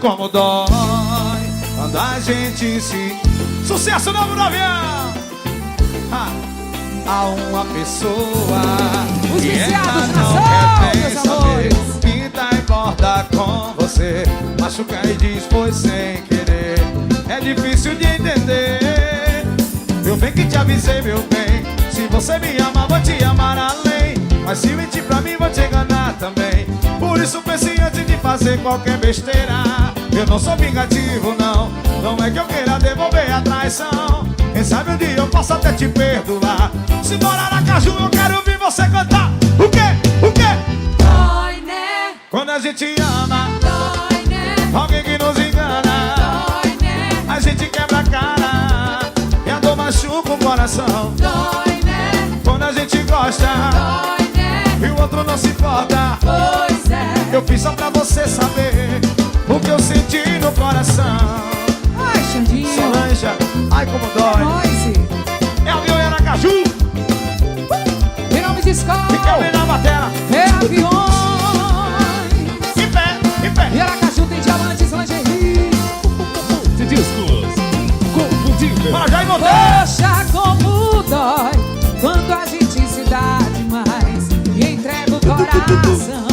como dói quando a gente se... Sucesso novo no avião! Há uma pessoa Os que viciados ainda na não soul, quer meus saber amores. que tá importa com você. Machuca e diz foi sem querer. É difícil de entender. Eu bem que te avisei, meu bem. Se você me ama, vou te amar além. Mas se mentir pra mim, vou te enganar também. Por isso pense antes de fazer qualquer besteira. Eu não sou vingativo, não. Não é que eu queira devolver a traição. Quem sabe um dia eu posso até te perdoar. Se morar na Caju, eu quero ouvir você cantar. O quê? O quê? Dói, né? Quando a gente ama Dói, né? alguém que nos engana, Dói, né? a gente quebra a cara e a dor machuca o coração. Dói, né? Quando a gente gosta Dói, né? e o outro não se importa. Pois é. Eu fiz só pra você saber o que eu senti no coração. Ai, Xandinho. Solange, ai como dói. Noise. É avião em Aracaju. Em nome de escola. Fica bem na batera. É aviões. Em pé, em pé. E Aracaju tem diamantes, lingerie. De discos confundível. Para já e voltei. Poxa, como dói quando a gente se dá demais e entrega o coração.